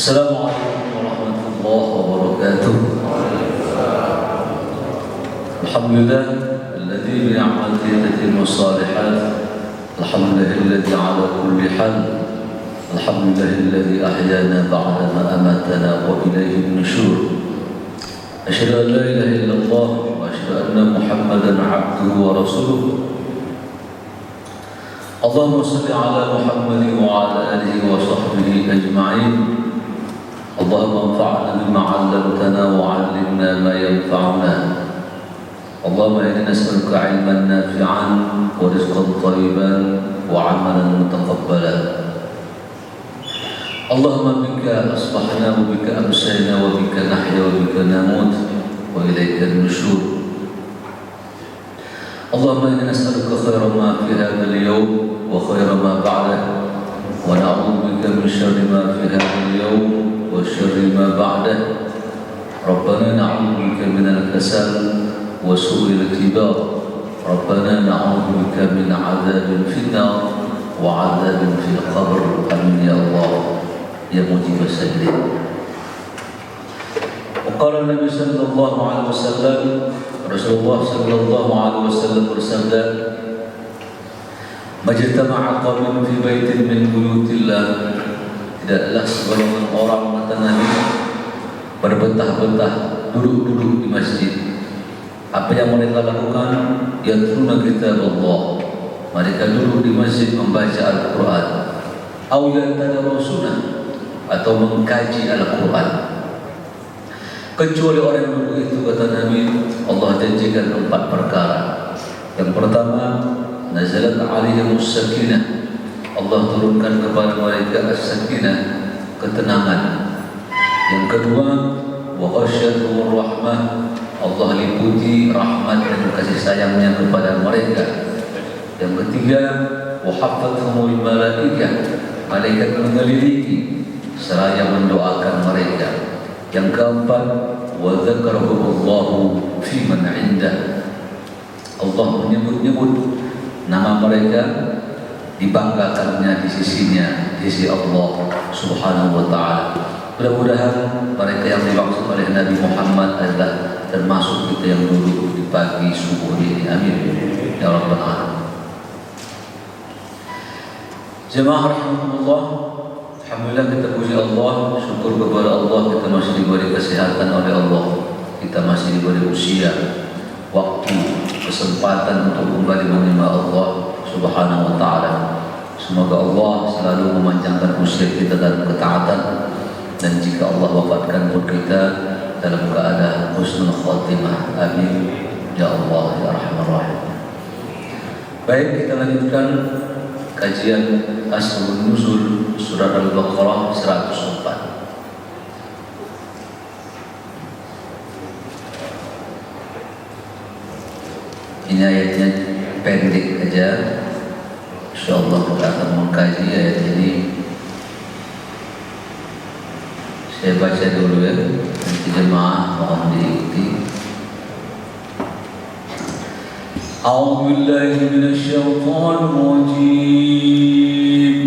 Assalamualaikum warahmatullahi wabarakatuh. Alhamdulillah alladzi bi ni'matihi tatimmu shalihat. Alhamdulillah alladzi ala kulli hal. Alhamdulillah alladzi ahyana ba'da ma amatana wa ilayhi an-nushur. Asyhadu an la ilaha illallah wa asyhadu anna Muhammadan 'abduhu wa rasuluh. Allahumma shalli ala Muhammad wa ala alihi wa sahbihi ajma'in. Allahumma anfa'na bima 'allamtana wa 'allimna ma yanfa'una. Allahumma inna nas'aluka 'ilman nafi'an wa rizqan thayyiban wa 'amalan mutaqabbalan. Allahumma bika asbahna wa bika amsayna wa bika nahya wa bika namut wa ilayka an-nushur. Allahumma inna nas'aluka khayra ma fi hadha al-yawm wa khayra ma ba'dahu wa na'udzu bika min sharri ma fi hadha al-yawm wa sharri ma ba'dahu. Rabbana na'udzu bika min al-kasal wa su'il al-kibar. Rabbana na'udzu bika min 'adzabin fin nar wa 'adzabin fil qabr. Amin ya Allah ya mujib as-sa'ilin. Wa qala Nabi sallallahu alaihi wasallam, Rasulullah sallallahu alaihi wasallam bersabda, "Majtama'a qaumun fi baitin min buyutillah." Tidaklah segolongan orang kata Nabi berbentah-bentah duduk-duduk di masjid. Apa yang mereka lakukan? Yatluna kitab-Allah. Mereka duduk di masjid membaca Al-Quran. Aw yatadarrasuna, atau mengkaji Al-Quran. Kecuali orang yang duduk itu, kata Nabi, Allah janjikan 4 perkara. Yang pertama, nazalat alaihimus sakinah. Allah turunkan kepada mereka as-sakinah, ketenangan. Yang kedua, wa ghasyiyatuhur rahmah. Allah liputi rahmat dan kasih sayangnya kepada mereka. Yang ketiga, wa haffathumul malaikah. Malaikat mengelilingi seraya mendoakan mereka. Yang keempat, wa dzakarahumullahu fi man 'indah. Allah menyebut-nyebut nama mereka, dibanggakannya di sisinya, di sisi Allah Subhanahu wa taala. Mudah-mudahan mereka yang dimaksud oleh Nabi Muhammad adalah termasuk kita yang duduk di pagi subuh ini. Amin ya rabbal alamin. Jemaah rahimahullah, alhamdulillah kita puji Allah, syukur kepada Allah kita masih diberi kesehatan oleh Allah. Kita masih diberi usia, waktu, kesempatan untuk kembali menerima Allah Subhanahu wa taala. Semoga Allah selalu memanjangkan usia kita dalam ketaatan, dan jika Allah wafatkan pun kita dalam keadaan husnul khatimah. Amin ya Allah ya Rahman Rahim. Baik, kita lanjutkan kajian Asbabun Nuzul Surat Al-Baqarah 104. Ini ayatnya pendek aja. InsyaAllah kita akan mengkaji ayat ini. Saya baca dulu ya, nanti jemaah mohon diikuti. A'udzu billahi minasy syaithanir rajim.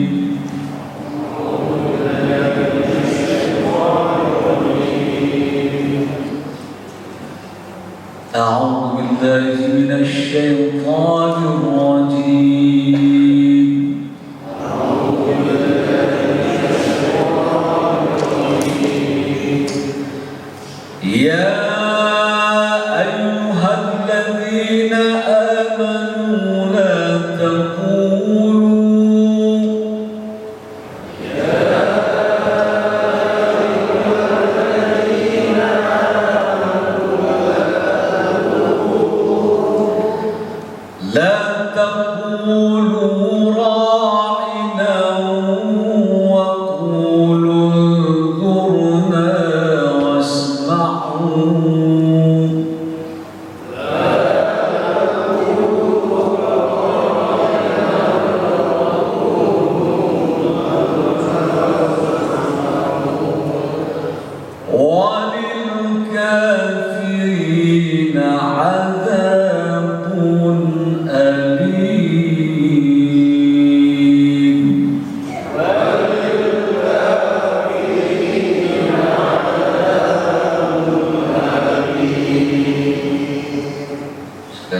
A'udzu billahi minasy syaithanir rajim.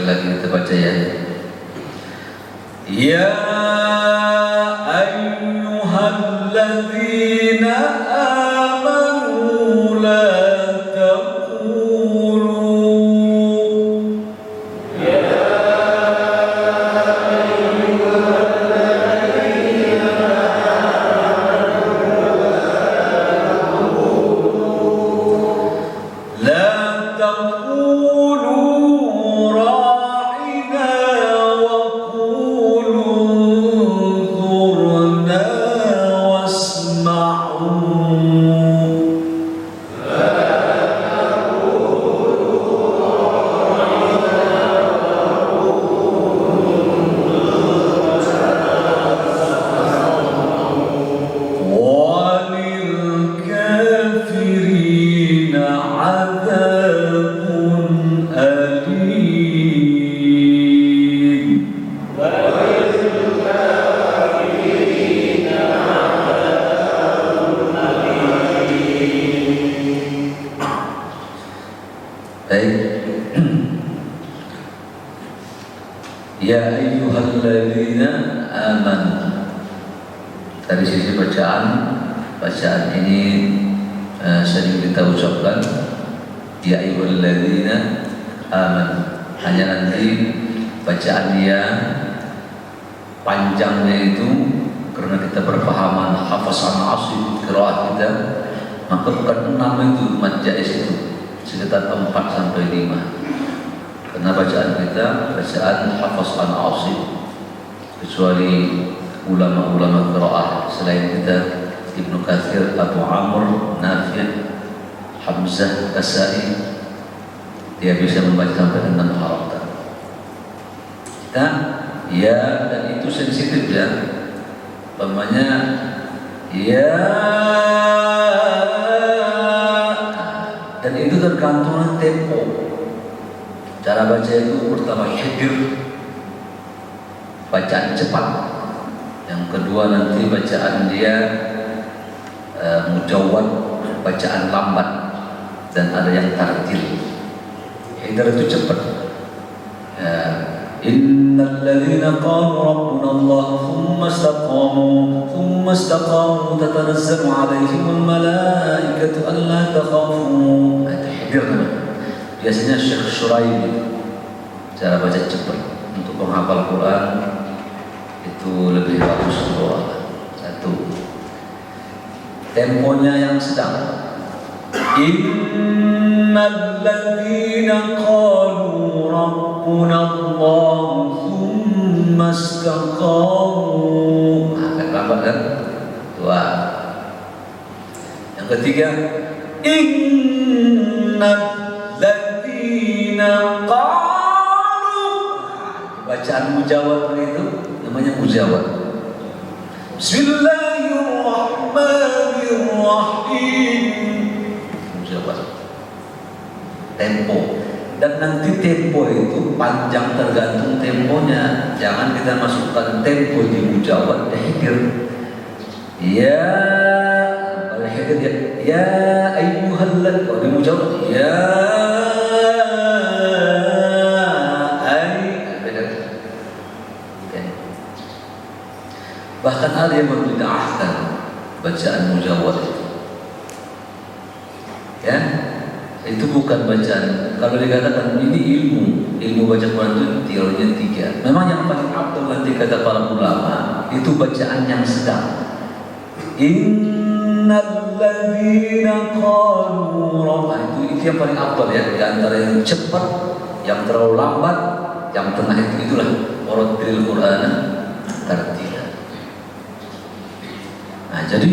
Sekali lagi kita baca ya. Ya ayyuhalladzina amanu la taqulu Ya ayyuhalladzina amanu. Dari sisi bacaan ini sering kita ucapkan ya ayyuhalladzina amanu. Hanya nanti bacaan dia panjangnya itu karena kita berpahaman hafasan asli qiraat kita, maka bukan 6 itu mad jaiz itu, sekitar 4 sampai 5. Karena bacaan kita bacaan hafasan asli, kecuali ulama-ulama qiraat selain kita Ibnu Katsir, Abu Amr, Nafi', Hamzah, Kasai, dia bisa membaca sampai 6 huruf. Kita ya, dan itu sensitif ya. Umpamanya ya, dan itu tergantung tempo. Cara baca itu pertama hijr, bacaan cepat. Yang kedua nanti bacaan dia mujawwad, bacaan lambat, dan ada yang tartil. Hijr itu cepat. Innal ladzina qalu rabbuna Allah thumma istaqamu tatanazzalu 'alaihimul malaikatu alla takhafu. Hijr. Biasanya Syekh Syuraim cara baca cepat. Untuk penghafal Quran itu lebih bagus doa. 1. Temponya yang sedang. Innal ladzina qalu rabbuna Allah thumma istaqamu. Agak lambat kan? 2. Yang ketiga, innal ladzina qalu. Bacaan mujawwad itu namanya mujawwad. Bismillahirrahmanirrahim. Mujawwad. Tempo. Dan nanti tempo itu panjang tergantung temponya. Jangan kita masukkan tempo di mujawwad hijr. Ya, kalau hijr ya ayyuhalladzina, kalau di mujawwad ya bahkan ada yang membid'ahkan bacaan mujawwad itu. Ya, itu bukan bacaan. Kalau dikatakan ini ilmu baca Quran itu teorinya 3. Memang yang paling abdul nanti kata para ulama itu bacaan yang sedang. Innal ladzina qalu rabbana, itu yang paling abdul ya. Di antara yang cepat, yang terlalu lambat, yang tengah itu itulah warattilil Qur'ana tartila. Nah, jadi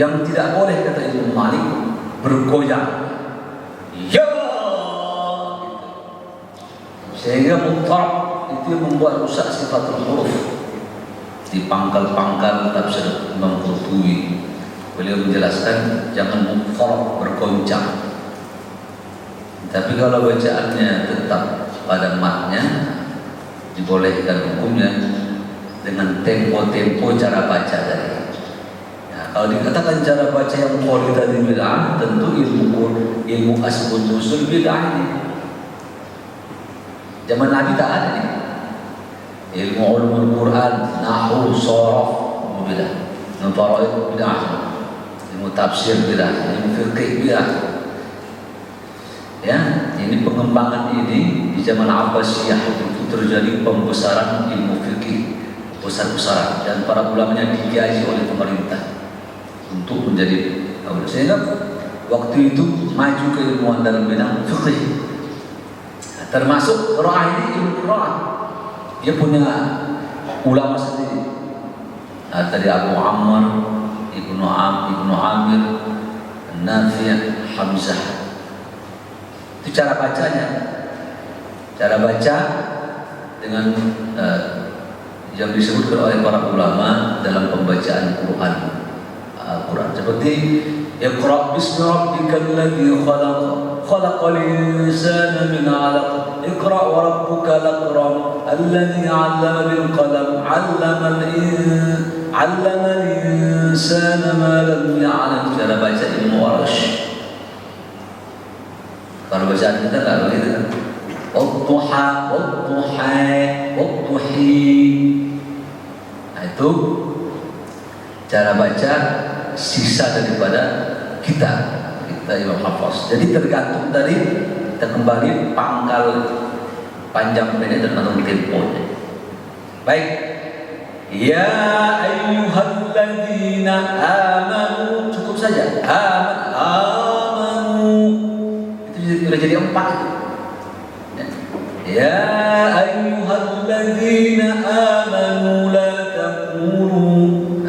yang tidak boleh kata Imam Malik bergoyang, ya, sehingga mutlak itu membuat rusak sifatul huruf. Di pangkal-pangkal tafsir Imam Qurtubi beliau menjelaskan jangan mutlak bergoncang. Tapi kalau bacaannya tetap pada matnya, dibolehkan hukumnya dengan tempo-tempo cara baca tadi. Kalau dikatakan cara baca yang kualitas bid'ah, tentu ilmu asbun nusul bid'ah ini. Zaman Nabi tak ada nih. Ilmu ulumul Quran, nahwu, sharaf, bidah. Ilmu faraid bidah. Ilmu tafsir bidah, ilmu fiqh bidah. Ya, ini pengembangan ini di zaman Abbasiyah itu terjadi pembesaran ilmu fikih besar-besaran dan para ulamanya digaji oleh pemerintah untuk menjadi sehingga waktu itu maju keilmuan dalam bidang fikih, termasuk qiraah ini ilmu qiraah. Dia punya ulama sendiri. Nah, tadi Abu Ammar, Ibnu Amir, Nafi', Hamzah. Itu cara bacanya. Cara baca dengan yang disebutkan oleh para ulama dalam pembacaan Quran. Quran seperti Iqra bismi rabbikal ladzi khalaq khalaqal insana min 'alaq Iqra wa rabbukal akram alladzi 'allama bil qalam 'allamal insana ma lam ya'lam. Cara baca ilmu Warsh. Kalau bacaan kita nggak begitu kan? Wadduha, wadduhi. Nah itu cara baca sisa daripada kita Imam Hafiz. Jadi tergantung dari kita kembali pangkal panjang pendek tergantung temponya. Baik. Ya ayyuhalladzina amanu, cukup saja. Amanu. Itu sudah jadi 4 itu. Ya ayyuhalladzina amanu la taqulu.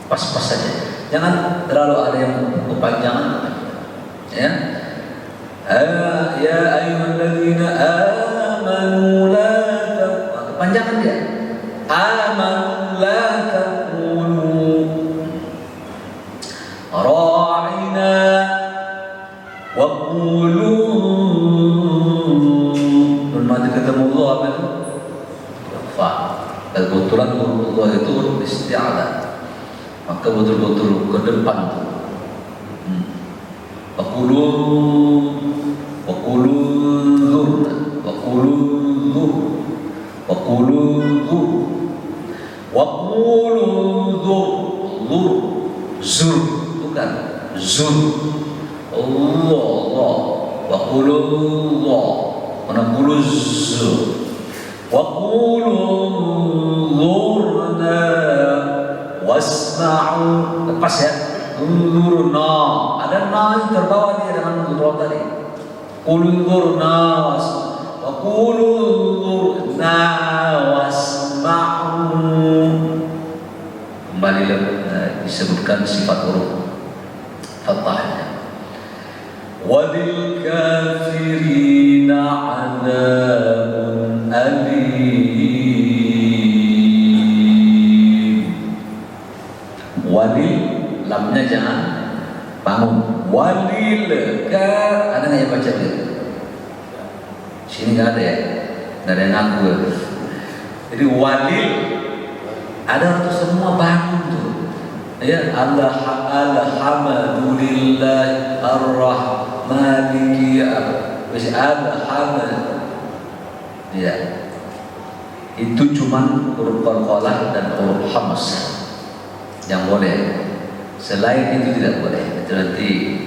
Pas-pas saja. Jangan terlalu ada yang kepanjangan. Ya. Ya ayyuhalladzina amanu la taqulu. Kepanjangan dia. Amanu la taqulu. Ra'ina wa qulu. Nanti ketemu Allah apa itu? Fa. Kebetulan Allah itu isti'adah. Maka betul-betul ke depan tuh. Waqulu zurna, waqulu zur, waqulu zur, waqulu zur, bukan zur. Allah, waqulu Allah. Wanaqulu zur waqulu zurna wasma'u. Lepas ya, zurna ada na yang terbawa dia dengan zurna tadi. Qulu zurna waqulu zurna wasma'u. Kembali disebutkan sifat huruf fathahnya. Walil kafirina adzabun alim. Walil, lamnya jangan bangun. Walil ka, ada nggak yang baca begitu? Sini nggak ada ya, nggak ada yang ngaku ya. Jadi walil ada atau semua bangun tuh. Ya, alhamdulillah ar-rahmaniki alhamdulillah. Ya, itu cuman huruf qalqalah dan huruf hamzah yang boleh. Selain itu tidak boleh. Itu nanti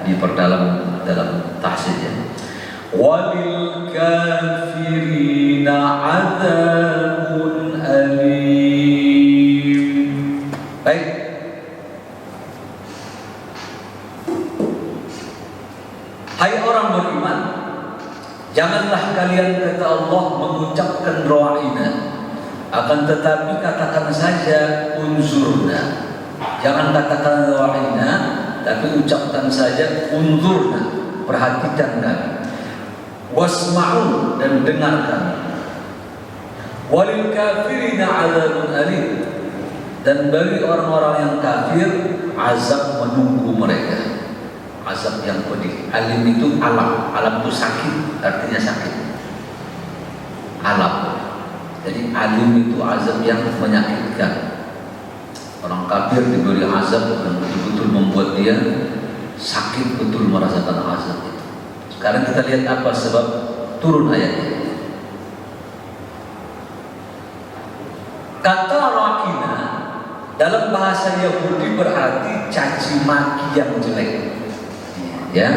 diperdalam dalam tahsisnya. Walil kafirina adzabun alim. Baik. Hai orang beriman, janganlah kalian, kata Allah, mengucapkan ra'ina, akan tetapi katakan saja unzurna. Jangan katakan ra'ina, tapi ucapkan saja unzurna, perhatikan kami. Wasma'u, dan dengarkan. Walil kafirina adzabun alim, dan bagi orang-orang yang kafir azab menunggu mereka. Azab yang pedih. Alim itu alam. Alam itu sakit, artinya sakit. Alam. Jadi alim itu azab yang menyakitkan. Orang kafir diberi azab yang betul-betul membuat dia sakit betul merasakan azab itu. Sekarang kita lihat apa sebab turun ayat ini. Kata ra'ina dalam bahasa Yahudi berarti caci maki yang jelek. Ya,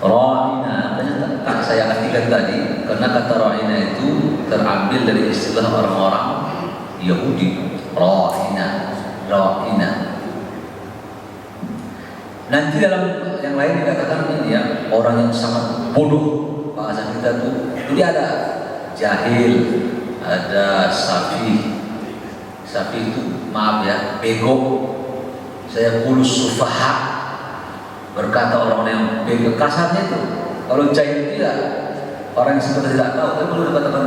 ra'ina tak saya artikan tadi karena kata ra'ina itu terambil dari istilah orang-orang Yahudi. Ra'ina. Nanti dalam yang lain dikatakan ini ya, orang yang sangat bodoh, bahasa kita tuh. Jadi ada jahil, ada safi itu maaf ya, bego. Saya kulus sufaha, berkata orang yang bego, kasarnya itu. Kalau jahil itu ya orang yang sebenarnya tidak tahu, tapi kalau dikatakan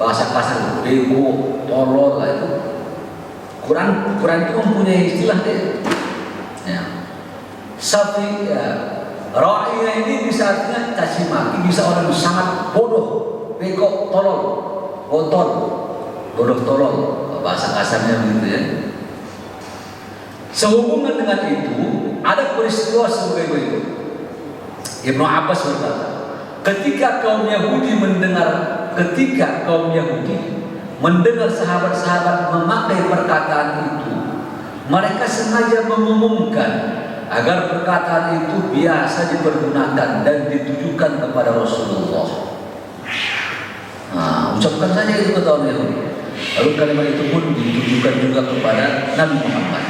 bahasa kasar, bego, tolol lah itu. Quran itu mempunyai istilah dia. Ya. Safi ya, ra'ina ini bisa artinya caci maki, bisa orang yang sangat bodoh, bego, tolol, botol, bodoh tolol, bahasa kasarnya begitu ya. Sehubungan dengan itu ada peristiwa sebagai berikut. Ibnu Abbas berkata, ketika kaum Yahudi mendengar sahabat-sahabat memakai perkataan itu, mereka sengaja mengumumkan agar perkataan itu biasa dipergunakan dan ditujukan kepada Rasulullah. Ucapkan saja itu kata orang Yahudi. Lalu kalimat itu pun ditujukan juga kepada Nabi Muhammad.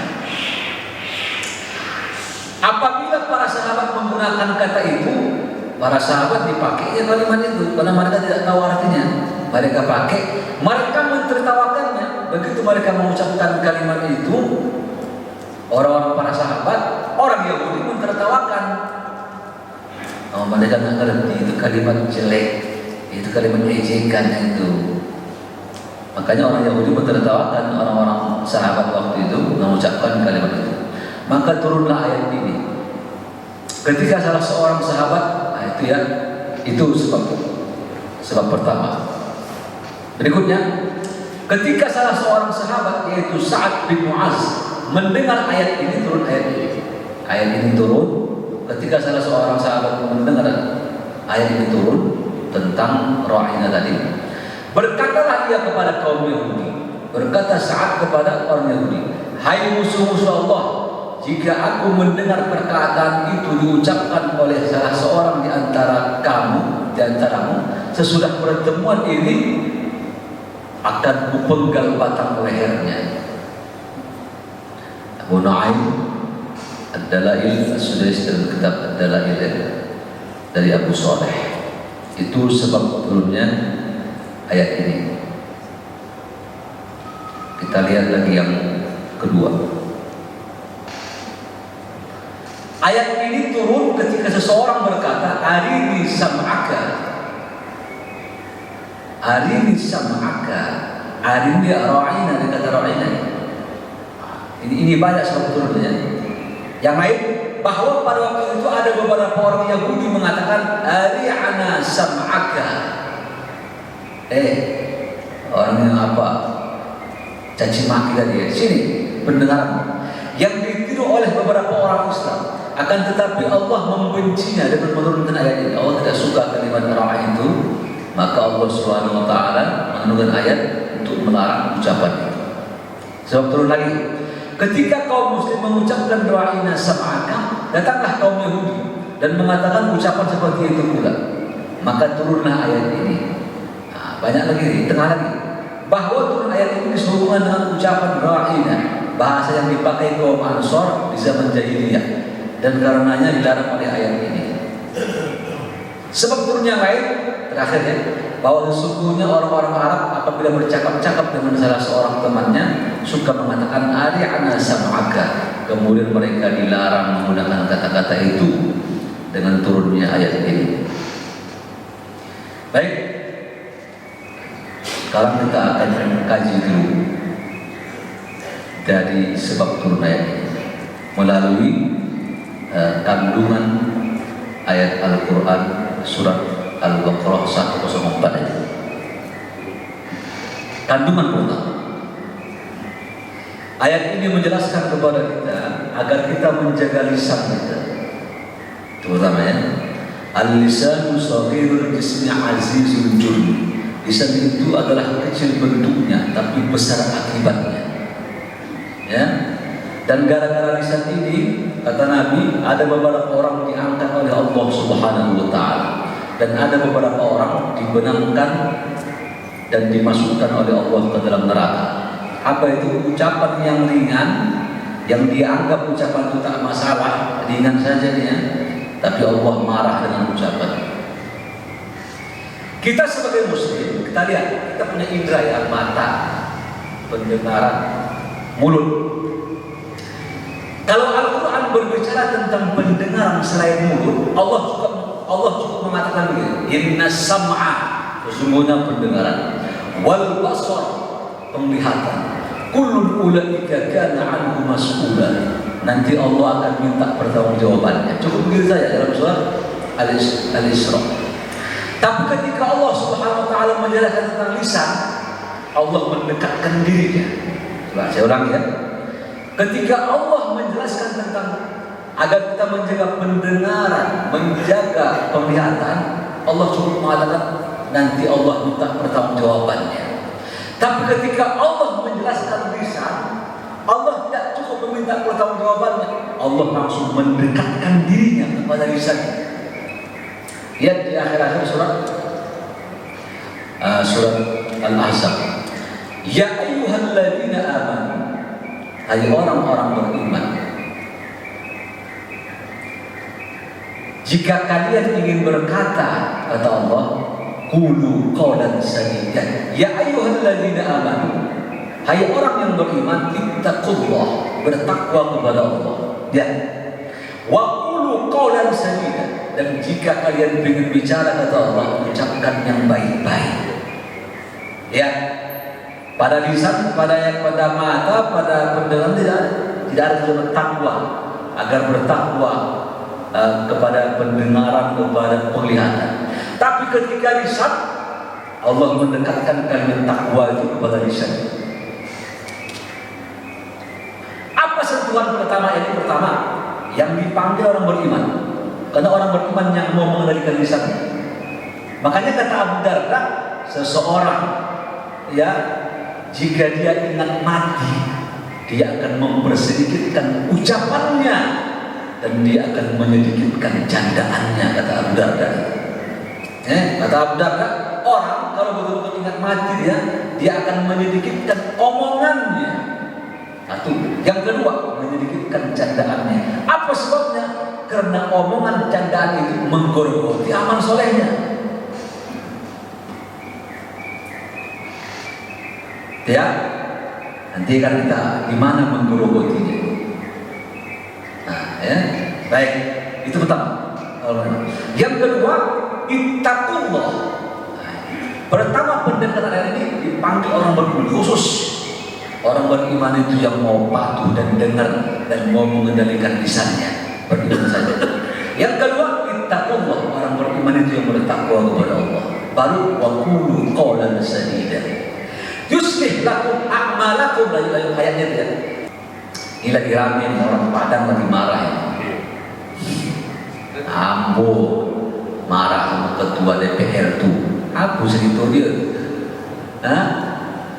Apabila para sahabat menggunakan kata itu, para sahabat dipakai kalimat itu karena mereka tidak tahu artinya. Mereka pakai, mereka mentertawakannya. Begitu mereka mengucapkan kalimat itu, orang-orang para sahabat, orang Yahudi mentertawakan. Mereka nggak ngerti itu kalimat jelek, itu kalimat ejekan itu. Makanya orang Yahudi mentertawakan orang-orang sahabat waktu itu mengucapkan kalimat itu. Maka turunlah ayat ini. Ketika salah seorang sahabat, itu sebab pertama. Berikutnya, ketika salah seorang sahabat yaitu Sa'ad bin Mu'az mendengar ayat ini, turun ayat ini. Ayat ini turun ketika salah seorang sahabat mendengar ayat ini turun tentang ra'ina tadi. Berkatalah ia kepada kaum Yahudi, berkata Sa'ad kepada orang Yahudi, hai musuh-musuh Allah, jika aku mendengar perkataan itu diucapkan oleh salah seorang di antaramu sesudah pertemuan ini, akan kupenggal batang lehernya. Abu Nu'aim Ad-Dalail As-Sudais dalam kitab Ad-Dalail dari Abu Saleh. Itu sebab turunnya ayat ini. Kita lihat lagi yang kedua. Ayat ini turun ketika seseorang berkata, arini sam'aka, arini sam'aka, arini ra'ina, dia kata ra'ina. Ini banyak sebab turunnya. Yang lain, bahwa pada waktu itu ada beberapa orang Yahudi mengatakan, ari'ana sam'aka. Orang yang apa? Caci maki tadi ya. Sini, pendengaran. Yang ditiru oleh beberapa orang Islam. Akan tetapi Allah membencinya dengan menurunkan ayat ini. Allah tidak suka kalimat ra'a itu, maka Allah Subhanahu wa taala menurunkan ayat untuk melarang ucapan itu. Sebab turun lagi, ketika kaum muslim mengucapkan ra'ina sam'aka, datanglah kaum Yahudi dan mengatakan ucapan seperti itu pula. Maka turunlah ayat ini. Banyak lagi di tengah lagi, bahwa turun ayat ini sehubungan dengan ucapan ra'ina, bahasa yang dipakai kaum Ansor di zaman jahiliyah, dan karenanya dilarang oleh ayat ini. Sebab turunnya lain terakhir ya, bahwa sesungguhnya orang-orang Arab apabila bercakap-cakap dengan salah seorang temannya suka mengatakan ari'ana sam'aka, kemudian mereka dilarang menggunakan kata-kata itu dengan turunnya ayat ini. Baik, sekarang kita akan mengkaji dulu dari sebab turun ayat ini melalui kandungan ayat Al-Quran surat Al-Baqarah 104 ini. Kandungan pertama, ayat ini menjelaskan kepada kita agar kita menjaga lisan kita, terutama ya, Al-lisanu saghirul jismi azizul jurmi. Lisan itu adalah kecil bentuknya tapi besar akibatnya. Ya. Dan gara-gara lisan ini, kata Nabi, ada beberapa orang diangkat oleh Allah Subhanahu wa taala dan ada beberapa orang dibenamkan dan dimasukkan oleh Allah ke dalam neraka. Apa itu? Ucapan yang ringan, yang dianggap ucapan itu tak masalah, ringan saja dia, tapi Allah marah dengan ucapan. Kita sebagai muslim, kita lihat, kita punya indera ya, mata, pendengaran, mulut. Kalau Al-Quran berbicara tentang pendengaran selain mulut, Allah cukup mengatakan begini, inna sam'a, sesungguhnya pendengaran, wal basar, penglihatan, kullun ulaika kana anhu mas'ula. Nanti Allah akan minta pertanggungjawabannya. Cukup begitu saja dalam surat Al-Isra. Tapi ketika Allah Subhanahu wa taala menjelaskan tentang lisan, Allah mendekatkan dirinya. Coba saya ulangi ya. Ketika Allah menjelaskan tentang agar kita menjaga pendengaran, menjaga penglihatan, Allah cukup mengatakan nanti Allah minta pertanggungjawabannya. Tapi ketika Allah menjelaskan lisan, Allah tidak cukup meminta pertanggungjawabannya. Allah langsung mendekatkan dirinya kepada lisannya. Lihat di akhir-akhir surat Al-Ahzab. Ya ayyuhalladzina amanu, hai orang-orang beriman, jika kalian ingin berkata, kata Allah, qulu qawlan sadida. Ya ayyuhalladzina amanu, hai orang yang beriman, ittaqullah, bertakwa kepada Allah. Ya. Wa qulu qawlan sadida, dan jika kalian ingin bicara, kata Allah, ucapkan yang baik-baik. Ya. Pada lisan, pada mata, pada pendengaran tidak ada kalimat takwa, agar bertakwa kepada pendengaran, kepada penglihatan. Tapi ketika lisan, Allah mendekatkan kalimat takwa itu kepada lisan. Apa sentuhan pertama ini? Pertama, yang dipanggil orang beriman, karena orang beriman yang mau mengendalikan lisannya. Makanya kata Abu Darda, seseorang ya, jika dia ingat mati, dia akan mempersedikitkan ucapannya dan dia akan menyedikitkan candaannya, kata Abu Darda. Kata Abu Darda, orang kalau betul-betul ingat mati dia akan menyedikitkan omongannya. Satu. Yang kedua, menyedikitkan candaannya. Apa sebabnya? Karena omongan candaan itu menggerogoti amal solehnya. Ya, nanti kan kita gimana menggerogotinya. Nah, ya, baik, itu pertama. Yang kedua, ittaqullah. Pertama, pendekatan ini dipanggil orang beriman, khusus orang beriman itu yang mau patuh dan dengar dan mau mengendalikan lisannya, beriman saja. Yang kedua, ittaqullah, orang beriman itu yang bertakwa kepada Allah. Baru wa qulu qawlan sadida. Yuslih lakum a'malakum, layu ayatnya dia. Ini lagi rame nih, orang Padang lagi marah ya. Ambo marah sama ketua DPR tuh. Apa segitu dia?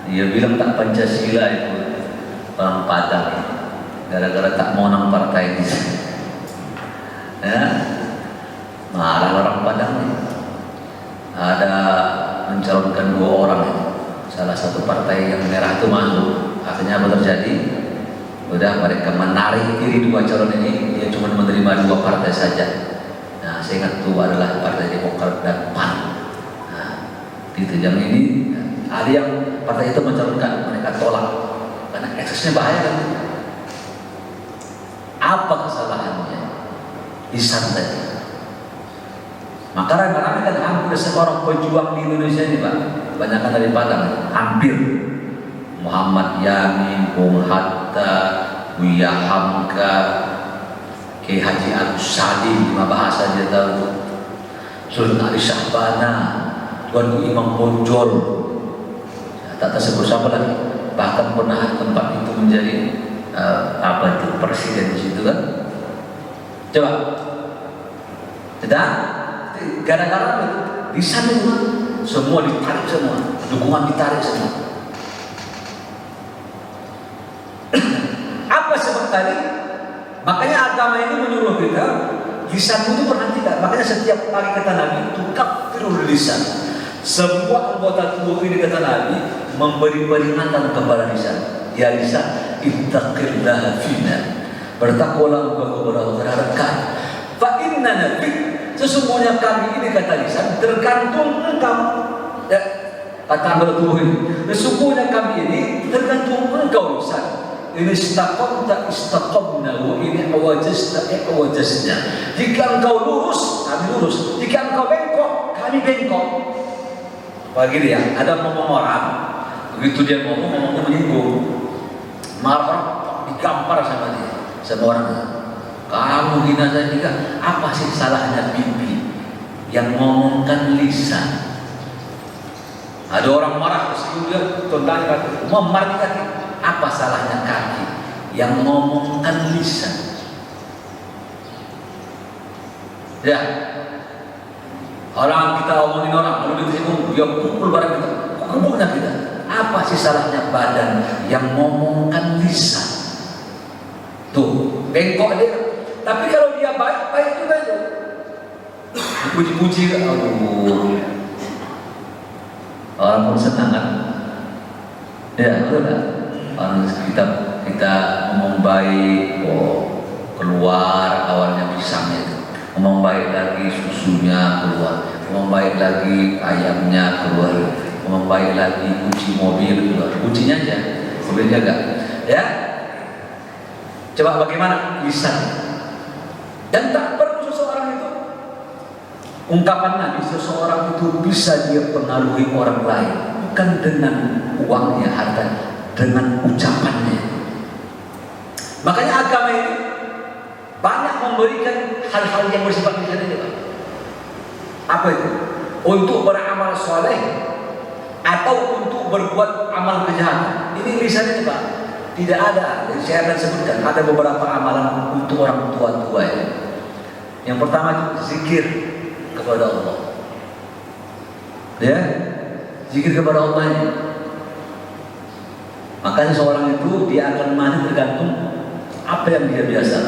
Dia bilang tak Pancasila itu orang Padang, gara-gara tak mau nang partai ini. Marah orang Padang nih. Ada mencalonkan 2 orang ini. Salah satu partai yang merah itu masuk. Akhirnya apa terjadi? Udah mereka menarik diri 2 calon ini. Dia cuma menerima 2 partai saja. Nah, saya ingat itu adalah Partai Demokrat dan PAN. Nah, gitu. Yang ini ada yang partai itu mencalonkan, mereka tolak karena eksesnya bahaya kan. Apa kesalahannya? Lisan tadi. Maka rame-rame kan hampir seorang pejuang di Indonesia ini, Pak. Kebanyakan dari Padang, hampir Muhammad Yamin, Bung Hatta, Buya Hamka, Kiai Haji Agus Salim, 5 bahasa dia tahu, Sultan Ali Syahbana, Tuanku Imam Bonjol, tak tersebut siapa lagi, bahkan pernah tempat itu menjadi apa itu presiden di situ kan. Coba kita gara-gara itu lisan itu semua ditarik semua, dukungan ditarik semua. Apa sebab tadi? Makanya agama ini menyuruh kita lisan itu perhatikan. Makanya setiap kali kata Nabi itu kafirul lisan. Semua anggota tubuh ini kata Nabi memberi peringatan kepada lisan. Ya lisan, ittaqillaha fina. Bertakwalah engkau kepada Allah terhadap kami. Fa inna nabi, sesungguhnya kami ini kata lisan tergantung engkau. Ya, kata anggota tubuh ini. Sesungguhnya kami ini tergantung engkau lisan. Ini istaqamta istaqamna wa ini awajasta awajasna. Jika engkau lurus, kami lurus. Jika engkau bengkok, kami bengkok. Begini ya, ada ngomong orang, begitu dia ngomongnya menyinggung, marah, digampar sama dia, sama orang. Kamu hina saya juga. Apa sih salahnya pipi yang ngomongkan lisan? Ada orang marah, terus dia tentang kaki, memar kaki. Apa salahnya kaki yang ngomongkan lisan? Ya. Orang kita omongin orang, lalu disinggung, dia pukul barang kita, kebuknya kita. Apa sih salahnya badan yang ngomongkan lisan? Tuh, bengkok dia. Tapi kalau dia baik, baik juga itu. Puji-puji, aduh. Orang pun senang kan? Ya, betul kan? Orang kita ngomong baik, oh keluar awalnya pisangnya itu. Ngomong baik lagi susunya keluar, ngomong baik lagi ayamnya keluar, ngomong baik lagi kunci mobil keluar, kuncinya aja, mobil jaga, ya. Coba bagaimana lisan? Dan tak perlu seseorang itu ungkapan Nabi, seseorang itu bisa dia pengaruhi orang lain, bukan dengan uangnya, hartanya, dengan ucapannya. Makanya agama ini banyak memberikan hal-hal yang bersifat lisan ini, Pak. Apa itu? Untuk beramal soleh atau untuk berbuat amal kejahatan. Ini lisan ini, Pak. Tidak ada. Jadi saya akan sebutkan ada beberapa amalan untuk orang tua-tua ini. Yang pertama itu zikir kepada Allah. Ya, zikir kepada Allah ini. Makanya seorang itu dia akan mati tergantung apa yang dia biasa.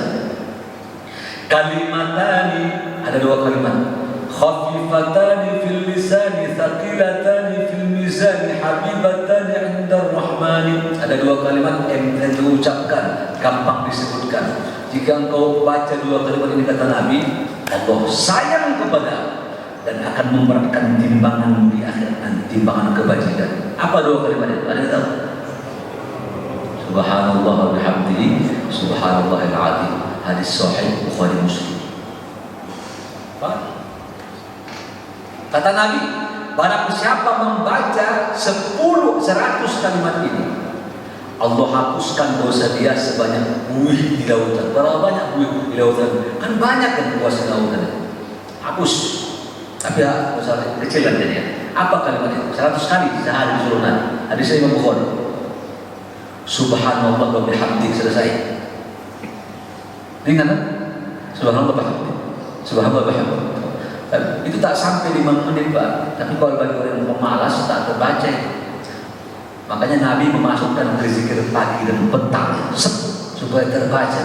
Kalimatani, ada dua kalimat. Khafifatani fil lisani, thaqilatani fil mizani, habibatani 'inda ar-rahmani. Ada dua kalimat yang diucapkan, gampang disebutkan. Jika engkau baca dua kalimat ini kata Nabi, Allah sayang kepada dan akan memberatkan timbangan di akhirat nanti, timbangan kebajikan. Apa dua kalimat itu? Ada yang tahu? Subhanallah wa bihamdihi, subhanallahil azim. Hadis sahih Bukhari Muslim. Kata Nabi, barang siapa membaca 100 kalimat ini, Allah hapuskan dosa dia sebanyak buih di lautan. Berapa banyak buih di lautan? Kan banyak kan luas lautan. Hapus. Tapi ya, dosa kecil kan ya. Apa kalimat itu? 100 kali sehari disuruh Nabi. Hadis Imam Bukhari. Subhanallah wa bihamdihi, selesai. Ringan kan? Subhanallah wa bihamdihi. Subhanallah wa bihamdihi. Itu tak sampai 5 menit, Pak. Tapi kalau bagi orang yang pemalas tak terbaca. Makanya Nabi memasukkan berzikir pagi dan petang supaya terbaca.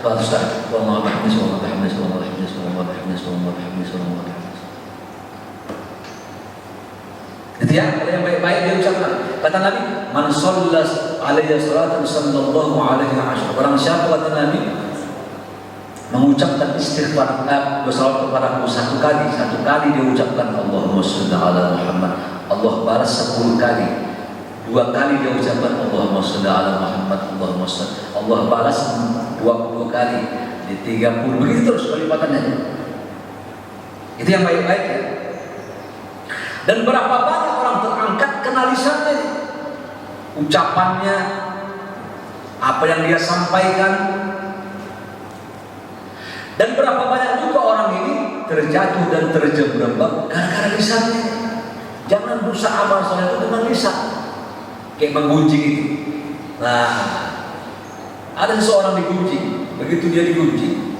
Pak Ustaz, Allahumma bihamdihi, Allahumma bihamdihi, Allahumma bihamdihi, Allahumma bihamdihi, Allahumma bihamdihi, Allahumma bihamdihi. Itu ya, kalau yang baik-baik dia ucapkan. Kata Nabi, man shallas alaihi salatan sallallahu alaihi wasallam. Barang siapa kata Nabi mengucapkan istighfar bersalawat kepadaku satu kali dia ucapkan Allahumma shalli ala Muhammad, Allah balas 10 kali. 2 kali dia ucapkan Allahumma shalli ala Muhammad, Allahumma shalli, Allah balas 20 kali, di 30. Begitu terus kelipatannya. Itu yang baik-baik ya. Dan berapa banyak orang terangkat kena lisannya, ucapannya, apa yang dia sampaikan. Dan berapa banyak juga orang ini terjatuh dan terjebak gara-gara lisannya. Jangan berusaha amal soleh itu dengan lisan, kayak menggunjing itu. Nah, ada seseorang digunjing, begitu dia digunjing,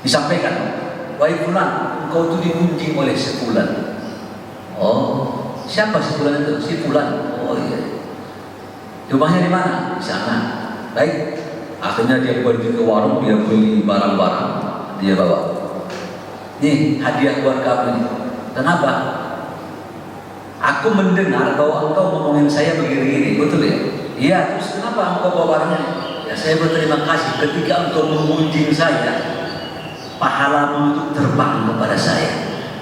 disampaikan, wahai fulan, engkau itu digunjing oleh si fulan. Oh, siapa si fulan itu? Si fulan. Oh iya. Rumahnya di mana? Di sana. Baik. Akhirnya dia pergi ke warung, dia beli barang-barang, dia bawa. Nih hadiah buat kamu nih. Kenapa? Aku mendengar bahwa engkau ngomongin saya begini-gini, betul ya? Iya, terus kenapa engkau bawa barangnya? Ya saya berterima kasih ketika engkau mengunjing saya, pahalamu itu terbang kepada saya.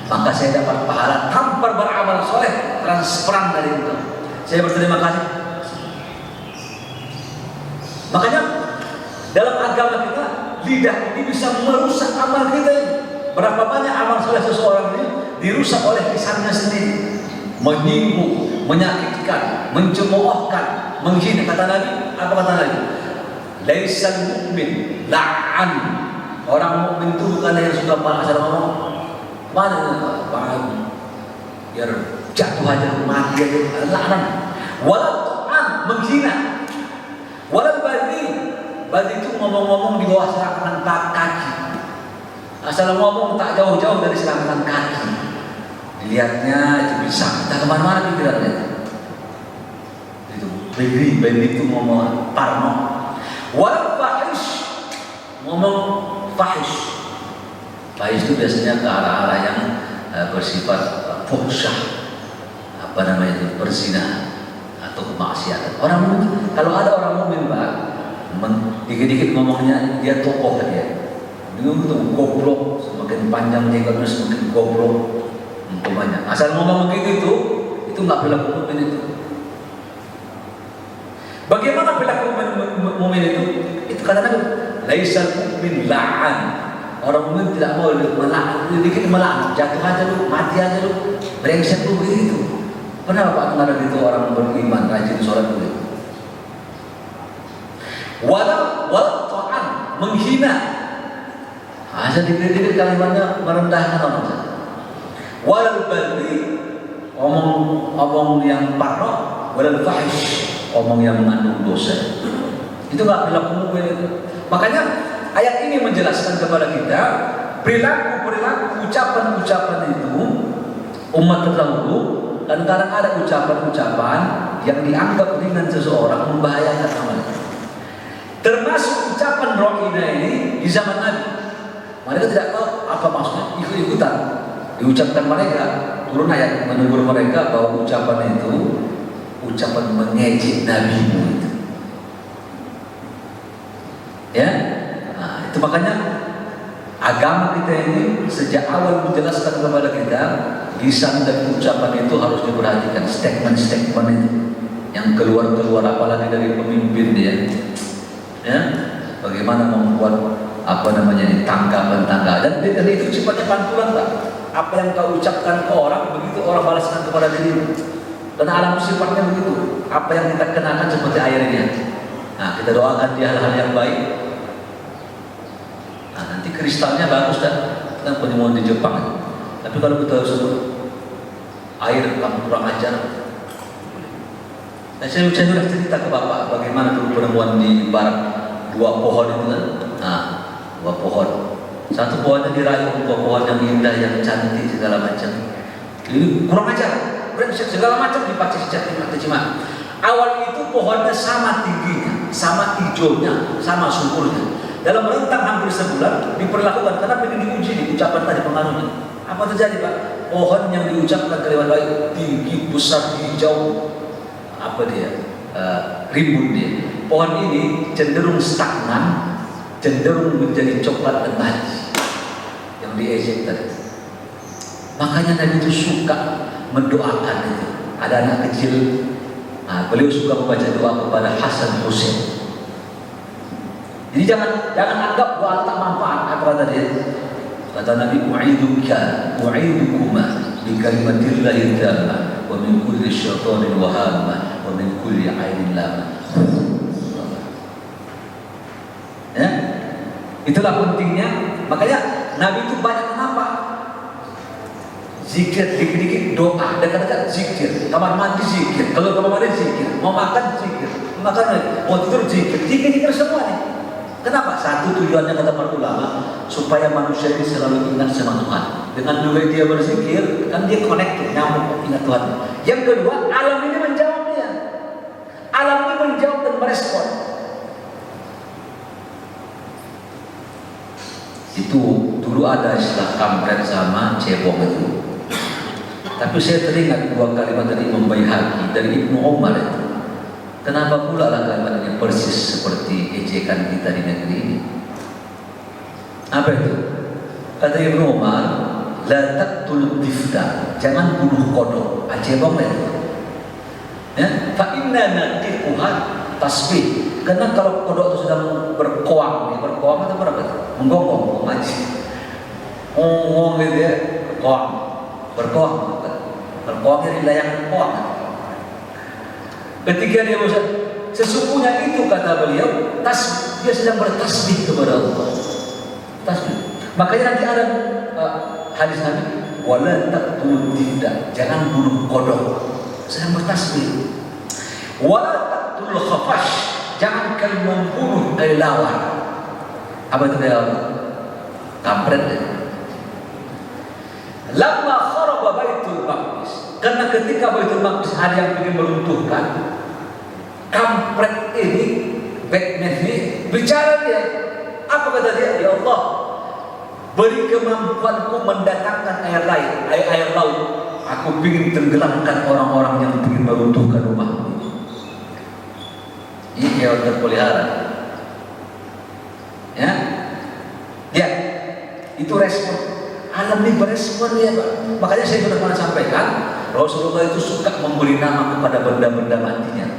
Maka saya dapat pahala tanpa beramal soleh, transferan dari engkau. Saya berterima kasih. Makanya dalam agama kita, lidah ini bisa merusak amal kita ini. Berapa banyak amal soleh seseorang ini dirusak oleh lisannya sendiri, menyinggung, menyakitkan, mencemoohkan, menghina. Kata Nabi, apa kata Nabi? Laisal mu'min la'an. Orang mukmin itu bukan yang suka asal ngomong, mana biar jatuh aja, mati aja, la'an. Walal ta'an, menghina. Walal badi itu ngomong-ngomong di bawah selangkangan kaki. Asal ngomong tak jauh-jauh dari selangkangan kaki. Dilihatnya itu bisa, kita kemana-mana pikirannya. Itu badi itu ngomong parno. Walal fahish, ngomong fahish. Fahish itu biasanya ke arah-arah yang bersifat fuhsyah, apa namanya itu, berzina atau kemaksiatan. Orang mukmin, kalau ada orang mukmin Pak, dikit-dikit ngomongnya dia tokoh dia. Bingung itu goblok, semakin panjang jenggotnya semakin goblok. Umpamanya. Asal ngomong begitu itu nggak perilaku mukmin itu. Bagaimana perilaku mukmin itu? Itu kata Nabi, laisal mu'min la'an. Orang mukmin tidak mau melaknat, dikit melaknat, jatuh aja lu, mati aja lu, brengsek lu begitu. Pernah Pak dengar itu orang beriman rajin sholat begitu? Walau ta'an, menghina. Asal dikit-dikit kalimatnya merendahkan orang. Walal badri, omong yang parno. Walal fahish, omong yang mengandung dosa. Itu nggak perilaku mukmin itu. Makanya ayat ini menjelaskan kepada kita perilaku ucapan-ucapan itu umat terdahulu. Dan kadang ada ucapan-ucapan yang dianggap ringan seseorang membahayakan amalnya. Termasuk ucapan ro'ina ini di zaman Nabi. Mereka tidak tahu apa maksudnya, ikut-ikutan diucapkan mereka. Turun ayat menegur mereka bahwa ucapan itu ucapan mengejek Nabi itu. Ya, nah, itu makanya agama kita ini sejak awal menjelaskan kepada kita lisan dan ucapan itu harus diperhatikan. Statement-statement itu yang keluar-keluar apalagi dari pemimpin dia. Ya, bagaimana membuat tanggapan-tanggapan dan itu sifatnya pantulan Pak. Apa yang kau ucapkan ke orang, begitu orang balaskan kepada dirimu. Dan alam sifatnya begitu. Apa yang kita kenakan seperti airnya. Nah, kita doakan dia hal-hal yang baik. Nah, nanti kristalnya bagus kan? Kita penemuan di Jepang. Tapi kalau kita sebut air kamu kurang ajar. Nah, saya sudah cerita ke Bapak bagaimana dulu penemuan di barat dua pohon itu kan. Nah, dua pohon. Satu pohonnya dirayu, dua pohon yang indah, yang cantik segala macam. Ini kurang ajar, brengsek segala macam dipakai cacimaki. Awal itu pohonnya sama tingginya, sama hijaunya, sama suburnya. Dalam rentang hampir sebulan diperlakukan. Kenapa ini diuji di ucapan tadi pengaruhnya? Apa terjadi Pak? Pohon yang diucapkan kalimat baik tinggi, besar, hijau, apa dia? Rimbun dia. Pohon ini cenderung stagnan, cenderung menjadi coklat dan najis yang diejek tadi. Makanya Nabi itu suka mendoakan itu. Ada anak kecil, beliau suka membaca doa kepada Hasan Hussein. Jadi jangan anggap doa tak manfaat. Apa kata dia? Kata Nabi, u'idukuma bi kalimatillahi tammah wa min kulli syaitanin wahamah wa min kulli ainin lamah. Ya, itulah pentingnya. Makanya Nabi itu banyak kenapa? Zikir, dikit-dikit doa, dekat-dekat zikir, kamar mandi zikir, kalau kamar mandi zikir, mau makan zikir, mau tidur zikir, zikir semua nih. Kenapa? Satu tujuannya kata para ulama supaya manusia ini selalu ingat sama Tuhan. Dengan dua dia berzikir, kan dia connect, nyambung ingat Tuhan. Yang kedua, alam ini menjawab dia. Alam ini menjawab dan merespon. Itu dulu ada istilah kampret sama cebong itu. Tapi saya teringat dua kalimat dari Imam Baihaqi dari Ibnu Umar itu. Kenapa pula lah kalimat ini persis seperti ejekan kita di negeri ini? Apa itu? Kata Ibnu Umar, la taqtul difda, jangan bunuh kodok. Cebong itu. Ya, fa inna naqiquha tasbih. Karena kalau kodok itu sedang berkoang itu berapa itu? Menggonggong, ngaji. Ngomong gitu ya, berkoang. Berkoangnya di layangan koang. Ketika dia berusaha, sesungguhnya itu kata beliau, dia sedang bertasbih kepada Allah. Tasbih. Makanya nanti ada hadis Nabi, wala taqtul difda, jangan bunuh kodok. Sedang bertasbih. Wala taqtul khafash, jangan kalian membunuh kelelawar. Apa itu kelelawar? Kampret. Lama kharaba Baitul Maqdis, karena ketika Baitul Maqdis ada yang ingin meruntuhkan, kampret ini, Batman ini bicara dia. Apa kata dia? Ya Allah, beri kemampuanku mendatangkan air laut. Aku ingin tenggelamkan orang-orang yang ingin meruntuhkan rumahku. Ini hewan terpelihara. Ya, itu respon. Alam ini berespon ya Pak. Makanya saya sudah pernah sampaikan, Rasulullah itu suka memberi nama kepada benda-benda matinya.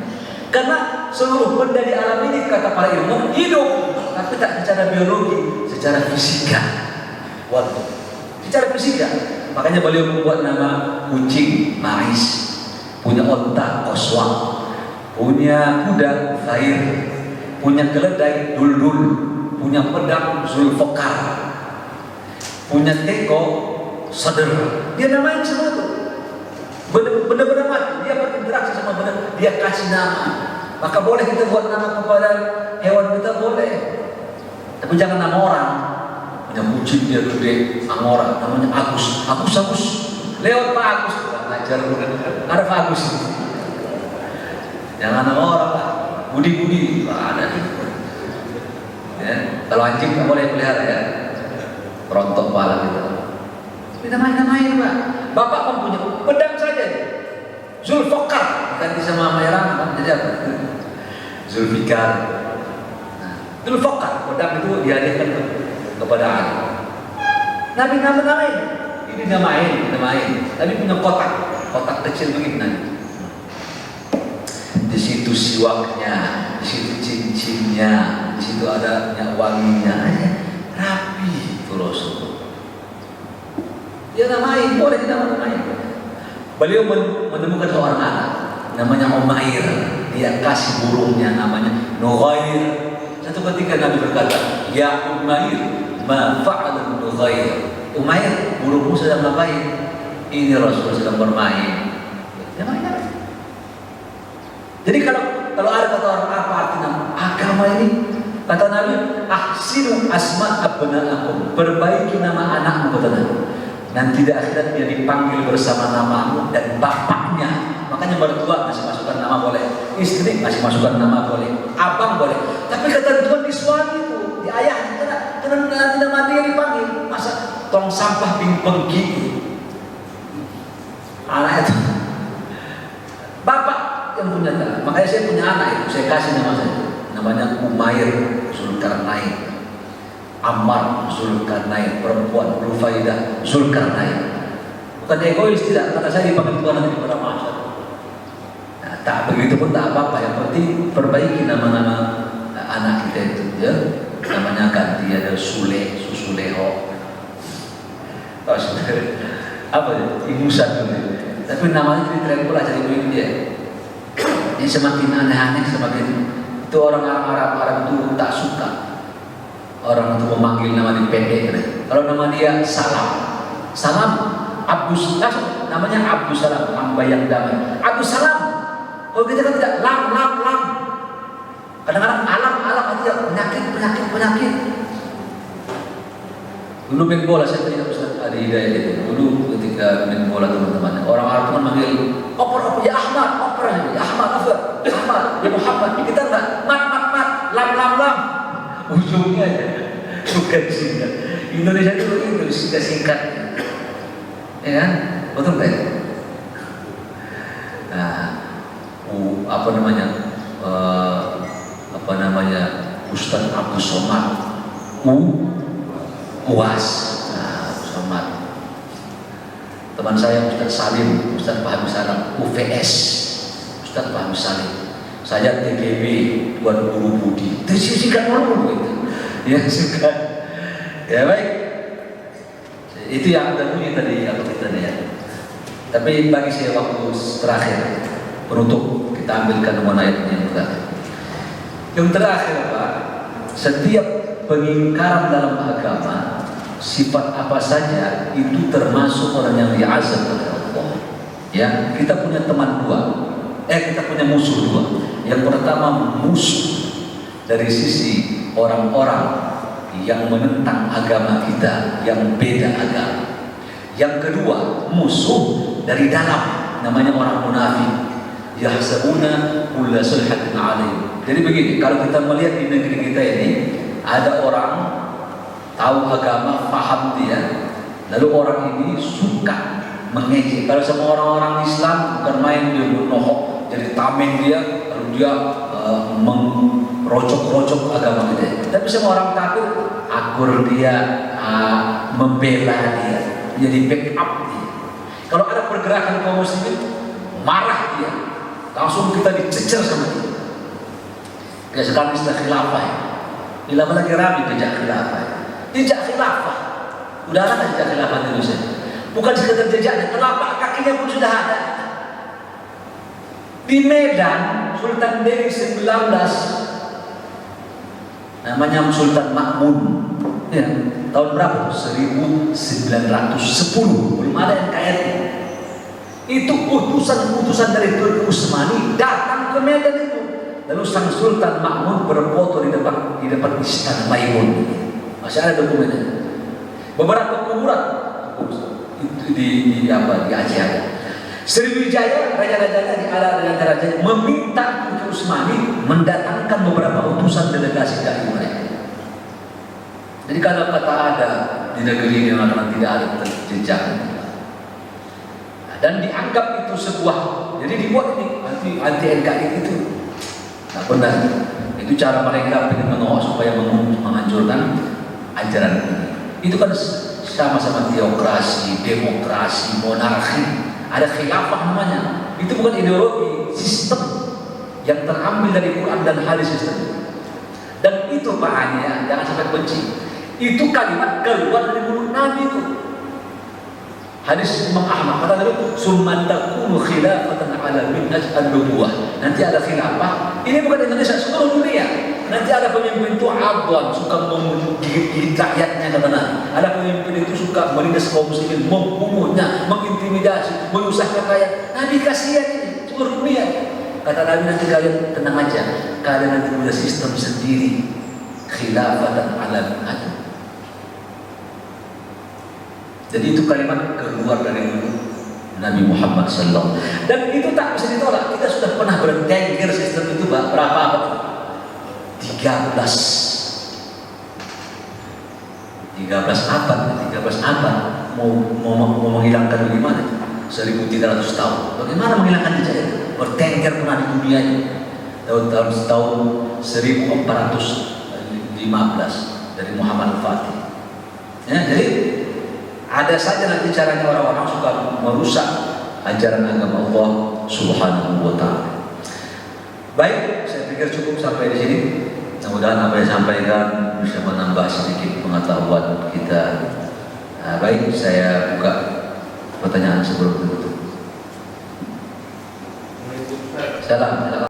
Karena seluruh benda di alam ini kata para ilmuwan hidup, tapi tak secara biologi, secara fisika. Waduh, secara fisika. Makanya beliau membuat nama kucing mais, punya onta koswang, punya kuda Zair, punya keledai Duldul, punya pedang Zulfikar, punya teko Sadr. Dia namain semua itu. Benda-benda mati, dia berinteraksi sama benda, dia kasih nama. Maka boleh kita buat nama kepada hewan kita, boleh. Tapi jangan nama orang. Punya kucing dia gede, Angora, namanya Agus. Lewat Pak Agus, ngajar ada Pak Agus. Jangan nama orang Pak. Budi, ada nih. Ya, kalau anjing nggak boleh pelihara ya. Rontok pala gitu. Kita main-main Pak. Bapak mempunyai pedang saja. Zulfikar ganti sama merah jadi apa? Zulfikar. Zulfikar pedang itu dihadiahkan kepada Ali. Nabi namain. Ini namain. Tapi punya kotak kecil begini nanti. Di situ siwaknya, di situ cincinnya, di situ ada minyak wanginya, rapi. Rasul. Dia namain, boleh kita namain. Beliau menemukan seorang anak namanya Umair. Dia kasih burungnya namanya Nughair. Satu ketika Nabi berkata, "Ya Umair, ma fa'ala Nughair?" Umair, burungmu sedang ngapain? Ini Rasul sedang bermain. Dia main. Jadi kalau ada kata orang apa artinya agama ini? Kata Nabi, ahsinu asma abna'akum, perbaiki nama anakmu, kata Nabi. Nanti di akhirat dia dipanggil bersama namamu dan bapaknya. Makanya mertua masih masukkan nama boleh, istri masih masukkan nama boleh, abang boleh. Tapi ketentuan di suami itu, di ayah, karena nanti nama dia dipanggil. Masa tong sampah penggi anak itu bapak yang punya tanah. Makanya saya punya anak itu, saya kasih nama saya. Namanya Umair Zulkarnain, Ammar Zulkarnain, perempuan Rufaidah Zulkarnain. Bukan egois, tidak, karena saya dipanggil Tuhan nanti kepada masyarakat. Nah, tak begitu pun tak apa-apa. Yang penting perbaiki nama-nama anak kita itu ya. Namanya ganti, ada Sule, Susuleho, apa ya, Imusan gitu. Tapi namanya jadi tren pula, jadi begini dia. Ini semakin aneh-aneh, semakin itu orang-orang Arab itu tak suka orang itu memanggil nama dipendek. Kalau nama dia Salam Abdus, namanya Abdus Salam, hamba yang damai. Abdus Salam. Kalau kita kan tidak lam. Kadang-kadang alam aja penyakit. Dulu main bola saya tanya Ustaz Adi Hidayat itu. Dulu ketika main bola teman-teman, orang Arab cuma manggil oper ya Ahmad, ya Ahmad, ya Muhammad. Kita enggak mat, lam. Ujungnya aja bukan singkat. Indonesia itu begitu singkat. Ya kan? Betul kan? Nah, Ustaz Abdul Somad UAS. Somad. Teman saya Ustaz Salim, Ustaz Fahmi Salam UVS, Ustaz Fahmi Salim. Saya TGB Tuan Guru Budi. Disisikan dulu itu. Ya suka. Ya baik. Itu yang ada bunyi tadi apa kita lihat. Tapi bagi saya waktu terakhir penutup kita ambilkan nomor ayat yang terakhir. Yang terakhir Pak, setiap pengingkaran dalam agama sifat apa saja itu termasuk orang yang diazab oleh Allah. Ya, kita punya teman dua. Kita punya musuh dua. Yang pertama musuh dari sisi orang-orang yang menentang agama kita, yang beda agama. Yang kedua musuh dari dalam, namanya orang munafik. Yahsabuna kulla sulhatin alim. Jadi begini, kalau kita melihat di negeri kita ini ada orang tahu agama, paham dia, lalu orang ini suka mengejek. Kalau sama orang-orang Islam bukan main dia bernohok, jadi tameng dia, lalu dia merocok-rocok agama kita. Tapi sama orang kafir akur dia, membela dia, jadi backup dia. Kalau ada pergerakan kaum muslimin, marah dia, langsung kita dicecer sama dia. Kayak sekarang istilah khilafah. Khilafah lagi ramai jejak khilafah. Jejak khilafah. Udah ada jejak khilafah di Indonesia. Bukan sekedar jejaknya, telapak kakinya pun sudah ada. Di Medan, Sultan Delhi 19, namanya Sultan Makmun. Ya, tahun berapa? 1910. Belum ada yang kayaknya. Itu utusan dari Turki Utsmani datang ke Medan itu. Lalu sang Sultan Makmun berfoto di depan istana Maimun. Masih ada dokumennya. Beberapa kuburan di Aceh ada. Sriwijaya, raja-rajanya di ala raja meminta Turki Utsmani mendatangkan beberapa utusan delegasi dari mereka. Jadi kalau kata ada di negeri ini maka tidak ada jejak. Dan dianggap itu sebuah, jadi dibuat ini anti NKRI itu. Nah benar, itu cara mereka ingin menolak supaya menghancurkan ajaran ini. Itu kan sama-sama teokrasi, demokrasi, monarki, ada khilafah namanya. Itu bukan ideologi, sistem yang terambil dari Quran dan hadis sistem. Dan itu bahannya, jangan sampai benci. Itu kalimat keluar dari mulut Nabi itu. Hadis Imam Ahmad kata Nabi, "Summa takunu khilafatan ala minhaj an-nubuwah." Nanti ada khilafah. Ini bukan Indonesia, seluruh dunia. Nanti ada pemimpin itu abon, suka menggigit rakyatnya kata Nabi. Ada pemimpin itu suka menindas kaum muslimin, membunuhnya, mengintimidasi, menyusahkan rakyat. Nabi kasihan ini seluruh dunia. Kata Nabi, nanti kalian tenang aja, kalian nanti punya sistem sendiri, khilafatan ala minhaj. Jadi itu kalimat keluar dari Nabi Muhammad SAW. Dan itu tak bisa ditolak. Kita sudah pernah bertengger sistem itu berapa abad? 13 abad. Mau menghilangkan bagaimana? 1300 tahun. Bagaimana menghilangkan jejak itu? Bertengger pernah di dunia ini. Tahun 1415 dari Muhammad Al-Fatih. Ya, jadi ada saja nanti caranya orang-orang suka merusak ajaran agama Allah Subhanahu wa Ta'ala. Baik, saya pikir cukup sampai di sini. Mudah-mudahan apa yang sampaikan bisa menambah sedikit pengetahuan kita. Baik, saya buka pertanyaan sebelum itu. Salam.